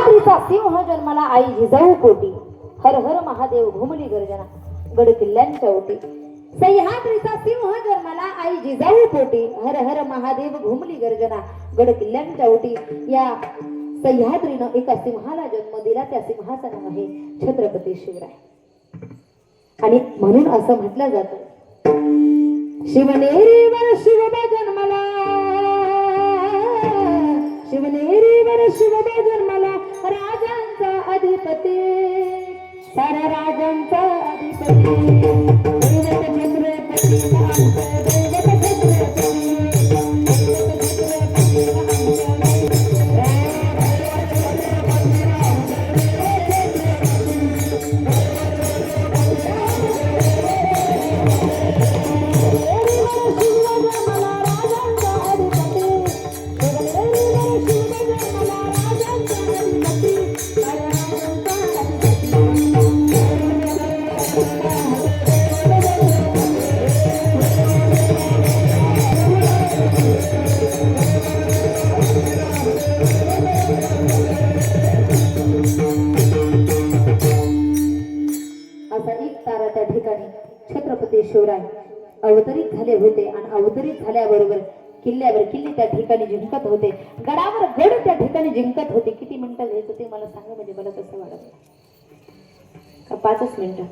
सह्याद्रीचा सिंह जन्माला आई जिजाऊ पोटी. हर हर महादेव घुमली गर्जना गड किल्ल्यांच्या ओटी. सह्याद्रीचा सिंह जन्माला आई जिजाऊ पोटी. हर हर महादेव घुमली गर्जना गड किल्ल्यांच्या ओटी. या सह्याद्रीनं एका सिंहाला जन्म दिला. त्या सिंहाचं नाव आहे छत्रपती शिवराय. आणि म्हणून असं म्हटलं जातं, शिवनेरीवर शिवबा जन्मला, शिवनेरीवर शिवबा जन्मला, राजांचा अधिपती, साऱ्या राजांचा अधिपती, दैवत छत्रपती आमचं, दैवत छत्रपती, दैवत छत्रपती छत्रपती शिवराय अवतरित झाले होते. आणि अवतरित झाल्याबरोबर किल्ल्यावर किल्ले त्या ठिकाणी जिंकत होते. गडावर गड त्या ठिकाणी जिंकत होते. किती मिनिटं घ्यायचं ते मला सांगा, म्हणजे मला कसं वाटत का 5च मिनिटं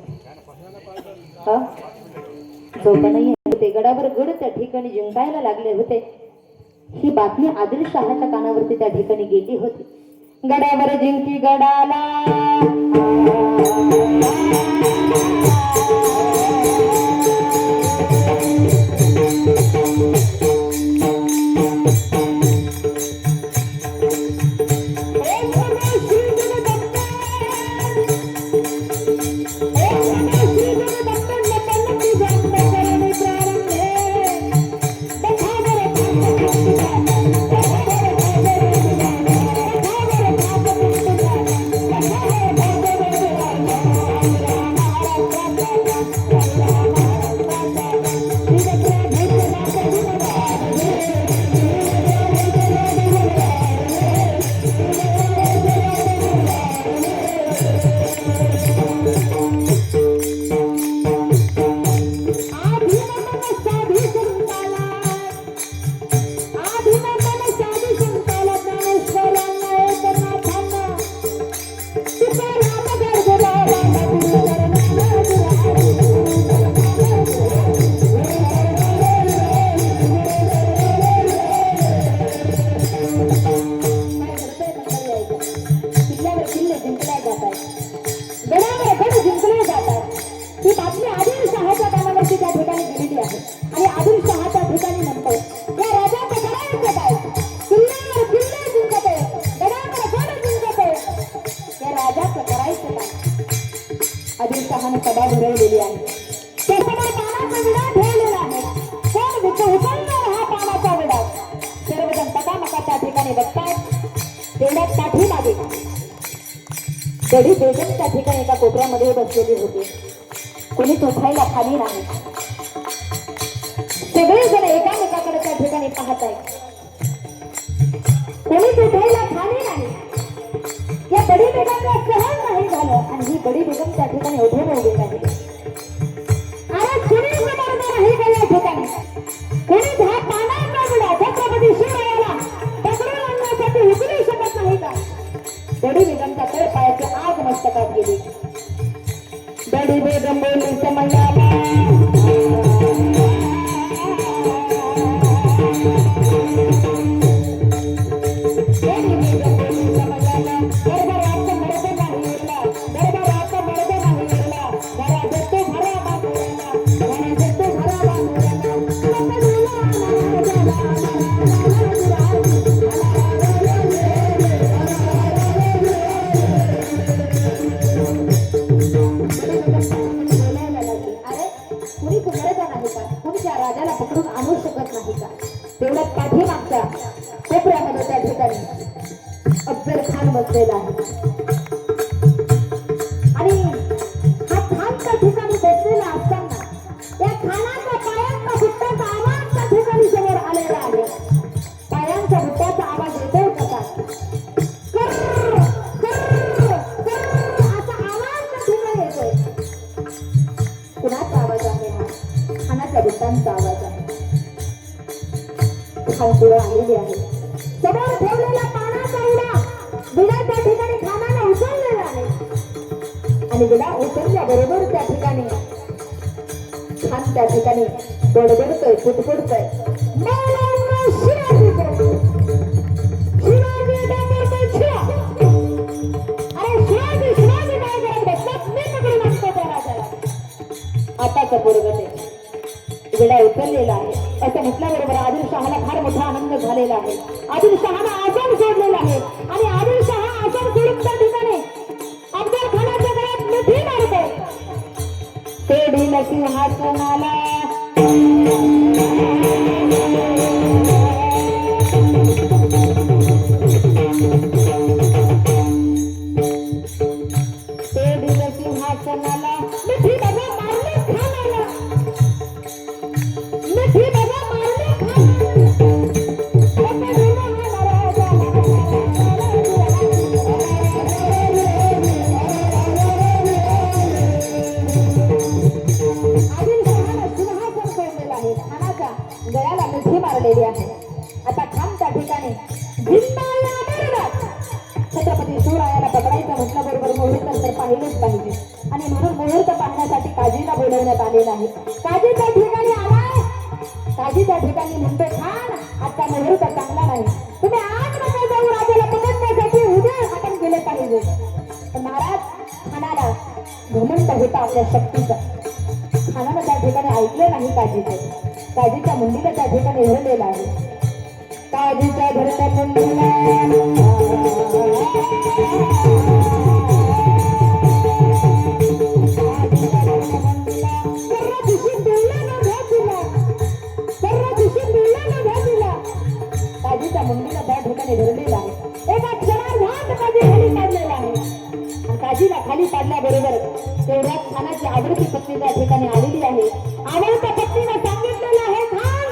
हा झोपा नाही होते. गडावर गड त्या ठिकाणी जिंकायला लागले होते. ही बातमी आदिलशहाच्या कानावरती त्या ठिकाणी गेली होती. गडावर जिंकी गडाला आदिलशहाने कदा भरवलेली आहे. त्यासमोर पानाचा विडा ठेवलेला आहे. कोण उचलणार हा पानाचा विडा? सर्वजण टकामका त्या ठिकाणी बघतात. तेवढ्यात पाठीमागे गडी बेगम त्या ठिकाणी एका कोपऱ्यामध्ये बसलेली होती. कोणीच उठायला खाली नाही. सगळेजण एकामेकाकडे त्या ठिकाणी पाहत आहेत. कोणीच उठायला खाली नाही. या बडी बेगमला सहन नाही झालं आणि ही बडी बेगम त्या ठिकाणी उभे राहिली आहे. आणि कुणीच मार्ग नाही का या ठिकाणी? कुणीच हा पानाचा विडा छत्रपती शिवरायाला पकडून आणण्यासाठी उचलू शकत नाही का? बडी बेगमच्या तळपायाची आग मस्तकात गेली. बडी बेगम बोलली समयाला बसलेला आहे. आणि हा खान त्या ठिकाणी बसलेला असताना त्या खानाच्या पायांचा बुट्ट्याचा आवाज त्या ठिकाणी समोर आलेला आहे. पायांचा बुट्ट्याचा आवाज येतो कसा? कर कर पुढे आलेली आहे. समोर ठेवलेला पानाचा विडा विडा त्या ठिकाणी खानाला उचललेला आहे आणि विडा उचलल्याबरोबर त्या ठिकाणी खान त्या ठिकाणी बडबडतोय पुटपुटतोय आताचा पोरगं विडा उचललेला आहे असं म्हटल्याबरोबर आदिलशहाला फार मोठा आनंद झालेला आहे. आदिलशहानं आसन सोडलेला आहे आणि आदिलशहा आसन सोडून त्या ठिकाणी अफजल खानाच्या गळ्यात मिठी मारतो. तेढील सिंहासनाला मिठी बघा मारले खानाला मिठी बघा मारले गळ्याला मिठी मारलेली आहे. आता खान त्या ठिकाणी छत्रपती शिवरायाला पकडायचं म्हटल्याबरोबर मुहूर्त तर पाहिलेच पाहिजे आणि म्हणून मुहूर्त पाहण्यासाठी काजीला बोलवण्यात आलेलं आहे. काजी त्या ठिकाणी आलाय. काजी त्या ठिकाणी म्हणतो खान आता मुहूर्त चांगला नाही, तुम्ही आज नका जाऊ, राजाला पकडण्यासाठी उद्या आपण गेले पाहिजे. पण महाराज खानाला घमंड होता आपल्या शक्तीचा. खानानं त्या ठिकाणी ऐकलं नाही काजीचं. काजीच्या मुंडीला त्या ठिकाणी धरलेला आहे. काजीच्या धरत्या मुंडीला काजीच्या मुंडीला त्या ठिकाणी धरलेला आहे. एका क्षणार्धात काजी खाली पाडलेला आहे. काजीला खाली पाडल्याबरोबर तेवढ्यात खानाची आवडती पत्नी त्या ठिकाणी आलेली आहे. आवडत्या पत्नीला सांगितलेलं आहे खान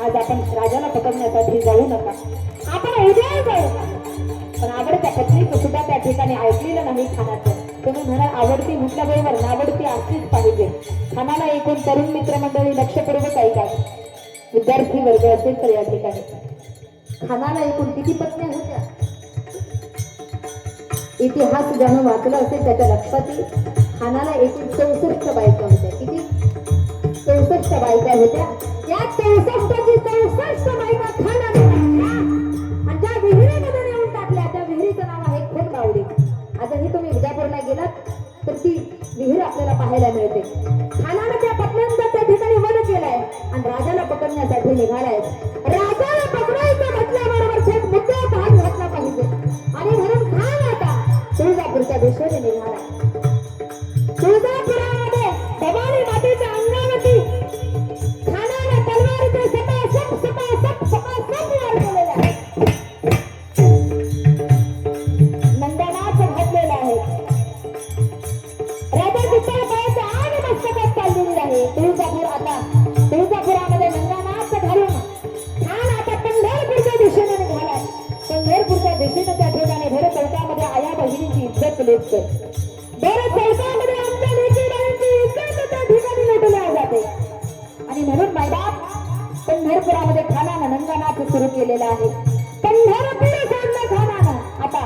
आज आपण राजाला पकडण्यासाठी जाऊ नका, आपण उद्या जाऊ. पण आवडत्या पत्नीचं सुद्धा त्या ठिकाणी ऐकलेलं नाही खानाचं. तुम्ही म्हणाल आवडती म्हटल्याबरोबर नावडती असलीच पाहिजे. खानाला एकूण तरुण मित्रमंडळी लक्षपूर्वक ऐकाल. विद्यार्थी वर्ग असेल तर या ठिकाणी खानाला एकूण किती पत्न्या होत्या? इतिहास ज्यानं वाचलं असेल त्याच्या लक्षात येईल. खानाला एकूण 64 बायका होत्या. किती? 64 बायका होत्या. या 64 बायका खानाने आणि ज्या विहिरीमध्ये नेऊन टाकल्या त्या विहिरीचं नाव आहे खोडबावडी. आजही तुम्ही विजापूरला गेलात तर ती विहीर आपल्याला पाहायला मिळते. खानानं त्या पत्न्यांचा त्या ठिकाणी वध केलाय आणि राजाला पकडण्यासाठी निघालाय. राजाला पकडायचं म्हटल्याबरोबर थेट मुद्द्यात हात घातला पाहिजे आणि म्हणून खान आता तुळजापूरच्या दिशेने निघाला. तुळजापुरामध्ये भवानी मातेच्या अंगावरती खानाला तलवारीचे सपासप वार केलेले आहे. नंदनाच घातलेला आहे. राजा दुसऱ्या पायाच्या आग मस्तकात चाललेली आहे. तुळजापुरामध्ये नंदनाच घालून खान आता पंढरपूरच्या दिशेने निघालाय. पंढरपूरच्या दिशेने त्या ठिकाणी भर चौकामध्ये आया बहिणीची इज्जत लुटते. भर चौकामध्ये आमच्या लेकी बाईंची इज्जत त्या ठिकाणी लुटल्या जाते आणि म्हणून मैदान पंढरपुरामध्ये खानानं नंदनाथ सुरू केलेला आहे. पंढरपूर सोडलं खानानं आता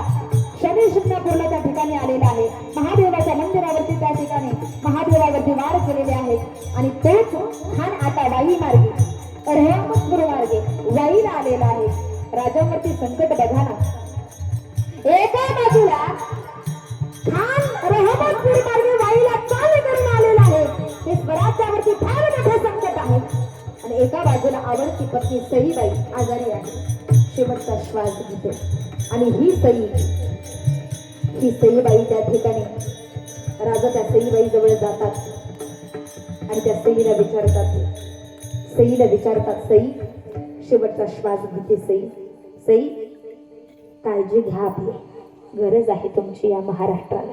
शनी शिंगणापूरला त्या ठिकाणी आलेला आहे. महादेवाच्या मंदिरावरती त्या ठिकाणी महादेवावरती वार केलेले आहेत आणि तोच खान आता वाई मार्गे रहमतपूर मार्गे वाईला आलेला आहे. राजावरती संकट बघा ना. एका बाजूला खान रहमतपूर मार्गे वाईला चाल करून आलेला आहे. हे स्वराज्यावरती फार मोठे संकट आहे आणि एका बाजूला आवडती पत्नी सईबाई आजारी आहे, शेवटचा श्वास घेते आणि ही सईबाई त्या ठिकाणी राजा त्या सईबाई जवळ जातात आणि त्या सईला विचारतात सई शेवटचा श्वास घेते सई काळजी घ्या, आपली गरज आहे तुमची या महाराष्ट्राला.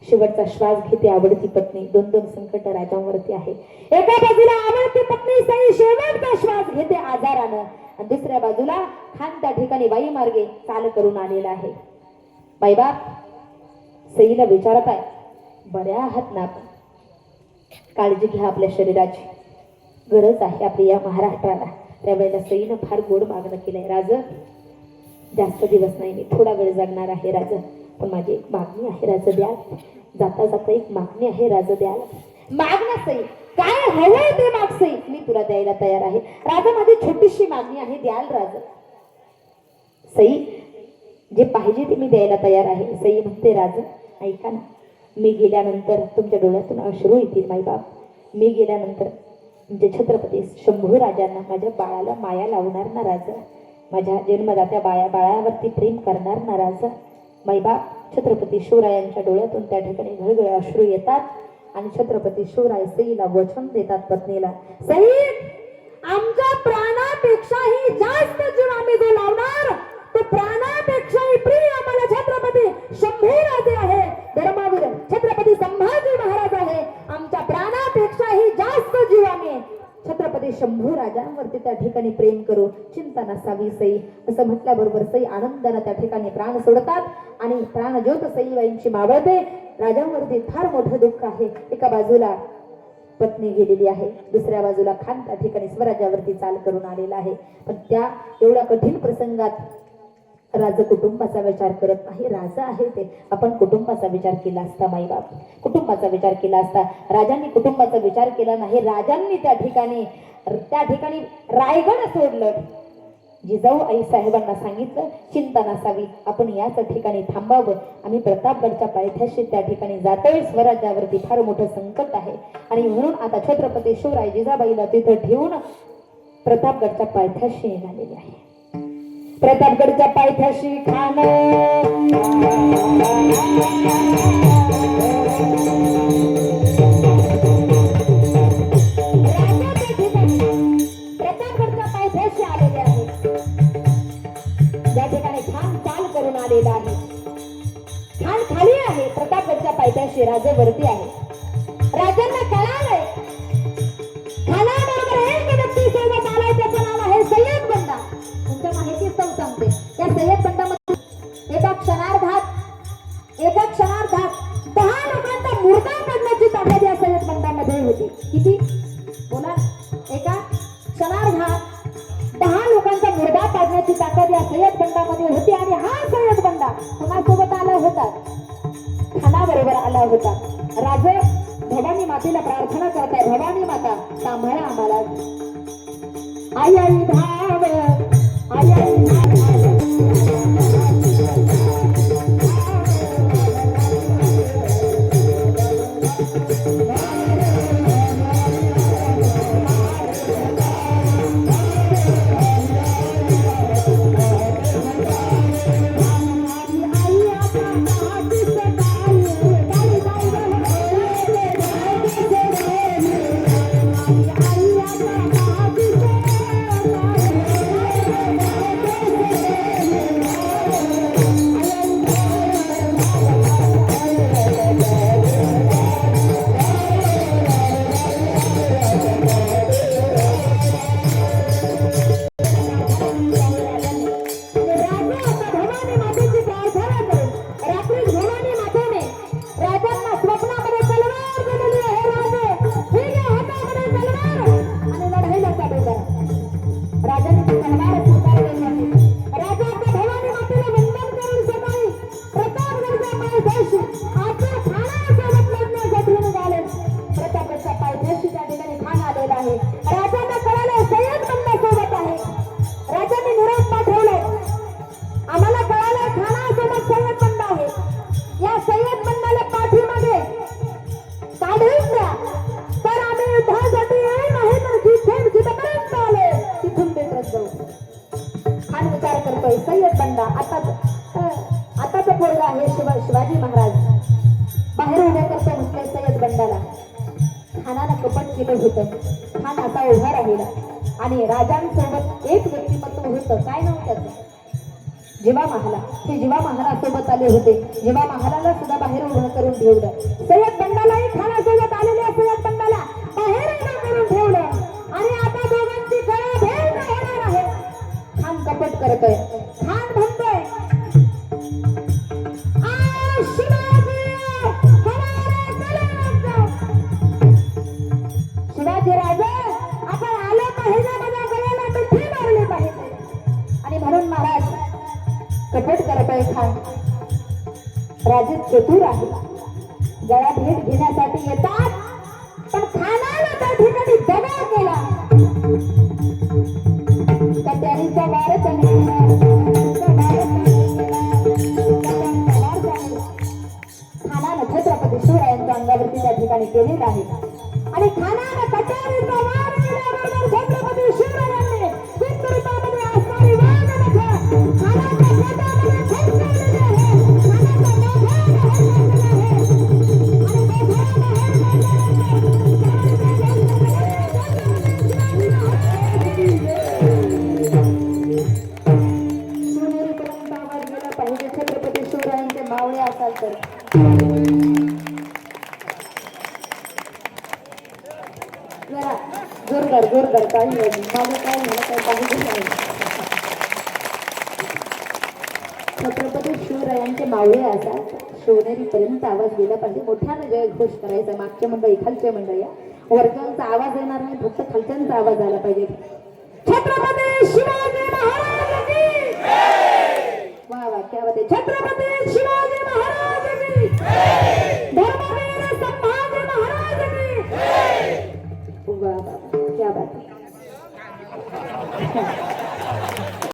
शेवटचा श्वास घेते आवडती पत्नी. दोन संकट राजांवरती आहे. एका बाजूला आवडती पत्नी सई शेवटचा श्वास घेते आजारानं आणि दुसऱ्या बाजूला खान त्या ठिकाणी वाई मार्गे चाल करून आलेला आहे. बाईबाप सईला विचारत आहे, बऱ्या आहात ना? काळजी घ्या, आपल्या शरीराची गरज आहे आपली या महाराष्ट्राला. त्यावेळेला सईनं फार गोड मागणं केलंय, राजा जास्त दिवस नाही, मी थोडा वेळ जगणार आहे राजा, पण माझी एक मागणी आहे राजा, द्याल जाता जाता एक मागणी आहे राजा, द्याल मागणं सई, काय हवंय ते माग सई, मी तुला द्यायला तयार आहे राजा, माझी छोटीशी मागणी आहे, द्याल राजा. सई जे पाहिजे ते मी द्यायला तयार आहे. सई म्हणते, राजा ऐका ना, मी गेल्यानंतर तुमच्या डोळ्यातून अश्रू येतील माईबाप, मी गेल्यानंतर म्हणजे छत्रपती शंभू राजांना, माझ्या बाळाला माया लावणार ना राजा, माझ्या जन्मदात्या बाळावरती प्रेम करणार ना राजा. माईबाप छत्रपती शिवरायांच्या डोळ्यातून त्या ठिकाणी घळघळ अश्रू येतात आणि छत्रपती शिवराय सईला वचन देतात, पत्नीला, सई आमच्या प्राणापेक्षाही जास्त जीव आम्ही जो लावणार तो प्राणापेक्षाही प्रिय आम्हाला छत्रपती शंभू राजे आहे, धर्मवीर छत्रपती संभाजी महाराज आहे, आमच्या प्राणापेक्षाही जास्त जीव आम्ही छत्रपती शंभू राजांवरती त्या ठिकाणी प्रेम करू, चिंता नसावी सई. असं म्हटल्याबरोबर सई आनंदाने त्या ठिकाणी प्राण सोडतात आणि प्राणज्योत सईबाईंची मावळते. राजांवरती फार मोठं दुःख आहे, एका बाजूला पत्नी गेलेली आहे, दुसऱ्या बाजूला खान त्या ठिकाणी स्वराज्यावरती चाल करून आलेला आहे, पण त्या एवढ्या कठीण प्रसंगात राजा कुटुंबाचा विचार करत नाही. राजा आहे ते, आपण कुटुंबाचा विचार केला असता माईबाप, कुटुंबाचा विचार केला असता, राजांनी कुटुंबाचा विचार केला नाही. राजांनी त्या ठिकाणी रायगड सोडलं. जिजाऊ आई साहेबांना सांगितलं, चिंता नसावी, आपण याच ठिकाणी थांबावं, आम्ही प्रतापगडच्या पायथ्याशी त्या ठिकाणी जातोय, स्वराज्यावरती फार मोठं संकट आहे आणि म्हणून आता छत्रपती शिवराय जिजाबाईला तिथं ठेवून प्रतापगडच्या पायथ्याशी निघालेले आहे. प्रतापगडच्या पायथ्याशी खान प्रतापगडच्या पायथ्याशी आलेले आहे, ज्या ठिकाणी खान चाल करून आलेला आहे. खान खाली आहे, प्रतापगडच्या पायथ्याशी राजे वरती आहे. राजांना कळालंय खानाबरोबर एक व्यक्ती सोबत आलाय, त्याचं नाव आहे सय्यद बंडा. तुमच्या माहिती सांगते, त्या सय्यद बंडामध्ये एका क्षणार्धात 10 लोकांचा मुर्दा पडण्याची ताकद या सय्यद बंडामध्ये होती. किती बोला, एका क्षणार्धात 10 लोकांचा मुर्दा पाडण्याची ताकद या सय्यद बंडामध्ये होती. आणि हा सय्यद बंडा कोणासोबत आला होता? खानाबरोबर आला होता. राजे भवानी मातेला प्रार्थना करताय, भवानी माता सांभाळा आम्हाला, आई आई धाव, आई आई शिवाजी महाराज बाहेर उभे करतो म्हटलं सय्यद बंडाला. खानानं कपट केलं होतं. खान असा उभा राहिला आणि राजांसोबत एक व्यक्तिमत्व होतं. काय नाव त्याचं? जिवा महाला. ते जिवा महालासोबत आले होते. जिवा महालाला सुद्धा बाहेर उभं करून ठेवलं. सय्यद बंडालाही खानासोबत आलेल्या सय्यद बंडाला बाहेर उभं करून ठेवलं आणि आता दोघांची गळाभेट होणार आहे. खान कपट करतोय. खान म्हणतोय, शिवाजी राजा आपण आलो पाहिजे माझ्या गळ्याला मिठी राजे चतुर आहे, गळा भेट घेण्यासाठी येतात, पण खानाला त्या ठिकाणी दगा केला. कट्यारीचा वार खानानं छत्रपती शिवरायांच्या अंगावरती त्या ठिकाणी केलेला आहे. आणि खानानं कट्यारीचा वार केल्याबरोबर छत्रपती शिवरायांनी चित्ररूपामध्ये असणारी वाघनख खानाच्या पोटामध्ये खुपसवलेली आहे. खानाचा शिवनेरीपर्यंत आवाज गेला पाहिजे. छत्रपती शिवरायांचे मावळे असाल तर जरा जोरदार जोरदार काही माझं काय झालं काय पाहिजे नाही. छत्रपती शिवरायांचे मावळे असाल शिवनेरीपर्यंत आवाज गेला पाहिजे. मोठ्यानं जय घोष करायचा. मागच्या मंडळी खालच्या मंडळी वर्गांचा आवाज येणार नाही, फक्त खालच्यांचा आवाज आला पाहिजे. छत्रपती शिवाजी महाराज की वा वा क्या बात आहे. छत्रपती शिवाजी महाराज